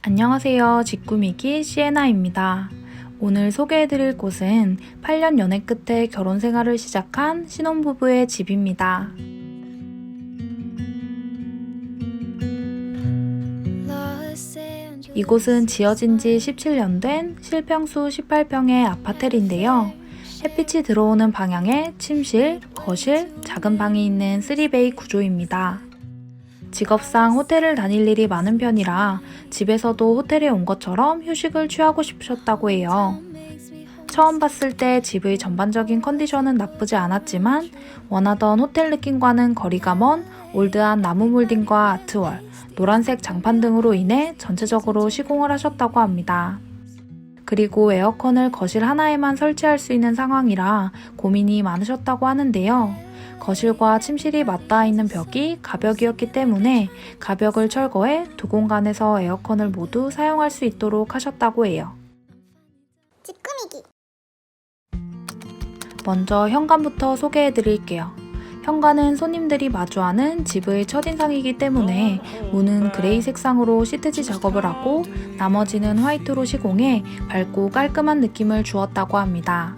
안녕하세요. 직구미기 시에나입니다. 오늘 소개해드릴 곳은 8년 연애 끝에 결혼 생활을 시작한 신혼부부의 집입니다. 이곳은 지어진 지 17년 된 실평수 18평의 아파트인데요. 햇빛이 들어오는 방향에 침실, 거실, 작은 방이 있는 3베이 구조입니다. 직업상 호텔을 다닐 일이 많은 편이라 집에서도 호텔에 온 것처럼 휴식을 취하고 싶으셨다고 해요. 처음 봤을 때 집의 전반적인 컨디션은 나쁘지 않았지만 원하던 호텔 느낌과는 거리가 먼 올드한 나무 몰딩과 아트월, 노란색 장판 등으로 인해 전체적으로 시공을 하셨다고 합니다. 그리고 에어컨을 거실 하나에만 설치할 수 있는 상황이라 고민이 많으셨다고 하는데요. 거실과 침실이 맞닿아 있는 벽이 가벽이었기 때문에 가벽을 철거해 두 공간에서 에어컨을 모두 사용할 수 있도록 하셨다고 해요. 찌끄미기. 먼저 현관부터 소개해 드릴게요. 현관은 손님들이 마주하는 집의 첫인상이기 때문에 문은 그레이 색상으로 시트지 작업을 하고 나머지는 화이트로 시공해 밝고 깔끔한 느낌을 주었다고 합니다.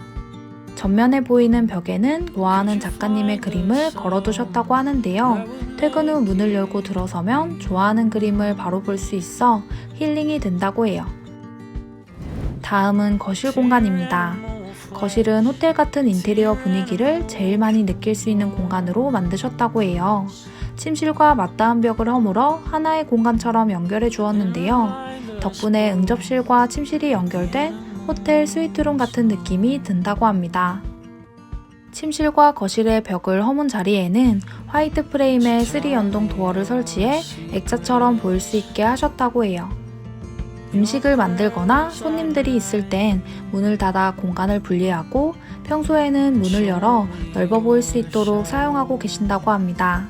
전면에 보이는 벽에는 노아하는 작가님의 그림을 걸어두셨다고 하는데요. 퇴근 후 문을 열고 들어서면 좋아하는 그림을 바로 볼 수 있어 힐링이 된다고 해요. 다음은 거실 공간입니다. 거실은 호텔 같은 인테리어 분위기를 제일 많이 느낄 수 있는 공간으로 만드셨다고 해요. 침실과 맞닿은 벽을 허물어 하나의 공간처럼 연결해 주었는데요. 덕분에 응접실과 침실이 연결된 호텔 스위트룸 같은 느낌이 든다고 합니다. 침실과 거실의 벽을 허문 자리에는 화이트 프레임에 3연동 도어를 설치해 액자처럼 보일 수 있게 하셨다고 해요. 음식을 만들거나 손님들이 있을 땐 문을 닫아 공간을 분리하고 평소에는 문을 열어 넓어 보일 수 있도록 사용하고 계신다고 합니다.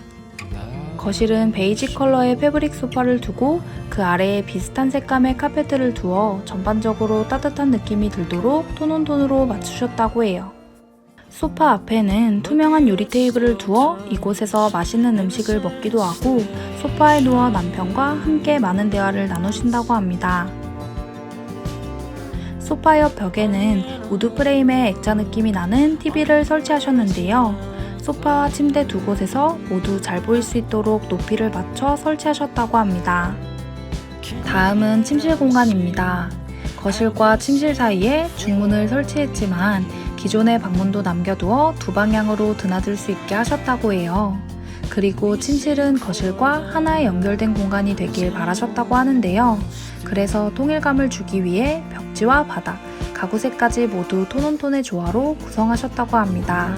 거실은 베이지 컬러의 패브릭 소파를 두고 그 아래에 비슷한 색감의 카페트를 두어 전반적으로 따뜻한 느낌이 들도록 톤온톤으로 맞추셨다고 해요. 소파 앞에는 투명한 유리 테이블을 두어 이곳에서 맛있는 음식을 먹기도 하고 소파에 누워 남편과 함께 많은 대화를 나누신다고 합니다. 소파 옆 벽에는 우드 프레임의 액자 느낌이 나는 TV를 설치하셨는데요. 소파와 침대 두 곳에서 모두 잘 보일 수 있도록 높이를 맞춰 설치하셨다고 합니다. 다음은 침실 공간입니다. 거실과 침실 사이에 중문을 설치했지만 기존의 방문도 남겨두어 두 방향으로 드나들 수 있게 하셨다고 해요. 그리고 침실은 거실과 하나의 연결된 공간이 되길 바라셨다고 하는데요. 그래서 통일감을 주기 위해 벽지와 바닥, 가구색까지 모두 톤온톤의 조화로 구성하셨다고 합니다.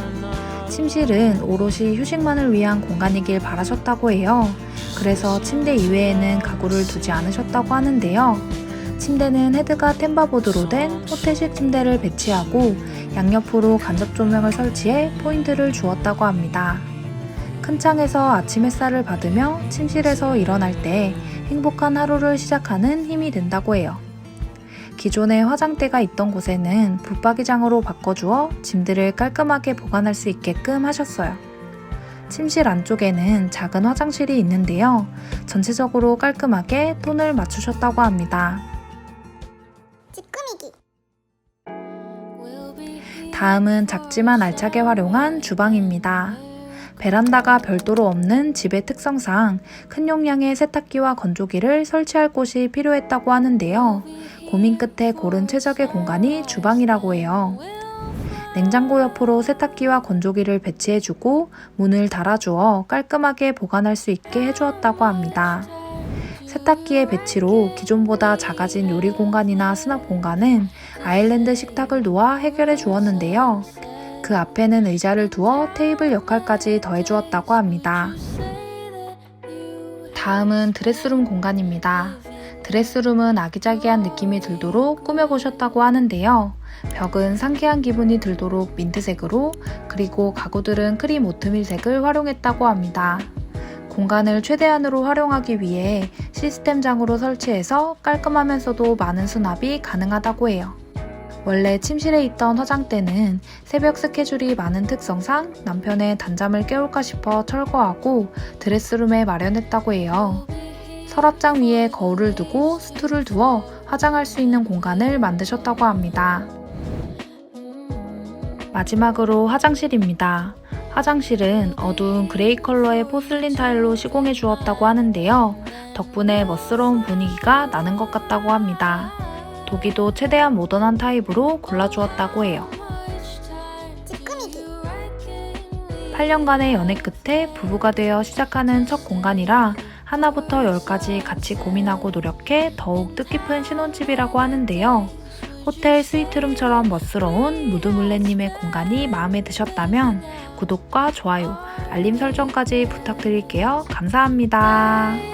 침실은 오롯이 휴식만을 위한 공간이길 바라셨다고 해요. 그래서 침대 이외에는 가구를 두지 않으셨다고 하는데요. 침대는 헤드가 템바보드로 된 호텔식 침대를 배치하고 양옆으로 간접 조명을 설치해 포인트를 주었다고 합니다. 큰 창에서 아침 햇살을 받으며 침실에서 일어날 때 행복한 하루를 시작하는 힘이 된다고 해요. 기존에 화장대가 있던 곳에는 붙박이장으로 바꿔주어 짐들을 깔끔하게 보관할 수 있게끔 하셨어요. 침실 안쪽에는 작은 화장실이 있는데요. 전체적으로 깔끔하게 톤을 맞추셨다고 합니다. 찌끄미기. 다음은 작지만 알차게 활용한 주방입니다. 베란다가 별도로 없는 집의 특성상 큰 용량의 세탁기와 건조기를 설치할 곳이 필요했다고 하는데요. 고민 끝에 고른 최적의 공간이 주방이라고 해요. 냉장고 옆으로 세탁기와 건조기를 배치해주고 문을 달아주어 깔끔하게 보관할 수 있게 해주었다고 합니다. 세탁기의 배치로 기존보다 작아진 요리 공간이나 수납 공간은 아일랜드 식탁을 놓아 해결해 주었는데요. 그 앞에는 의자를 두어 테이블 역할까지 더해주었다고 합니다. 다음은 드레스룸 공간입니다. 드레스룸은 아기자기한 느낌이 들도록 꾸며보셨다고 하는데요. 벽은 상쾌한 기분이 들도록 민트색으로, 그리고 가구들은 크림 오트밀색을 활용했다고 합니다. 공간을 최대한으로 활용하기 위해 시스템장으로 설치해서 깔끔하면서도 많은 수납이 가능하다고 해요. 원래 침실에 있던 화장대는 새벽 스케줄이 많은 특성상 남편의 단잠을 깨울까 싶어 철거하고 드레스룸에 마련했다고 해요. 서랍장 위에 거울을 두고 스툴을 두어 화장할 수 있는 공간을 만드셨다고 합니다. 마지막으로 화장실입니다. 화장실은 어두운 그레이 컬러의 포슬린 타일로 시공해 주었다고 하는데요. 덕분에 멋스러운 분위기가 나는 것 같다고 합니다. 도기도 최대한 모던한 타입으로 골라주었다고 해요. 찌끄미기 8년간의 연애 끝에 부부가 되어 시작하는 첫 공간이라 하나부터 10까지 같이 고민하고 노력해 더욱 뜻깊은 신혼집이라고 하는데요. 호텔 스위트룸처럼 멋스러운 무드물레님의 공간이 마음에 드셨다면 구독과 좋아요, 알림 설정까지 부탁드릴게요. 감사합니다.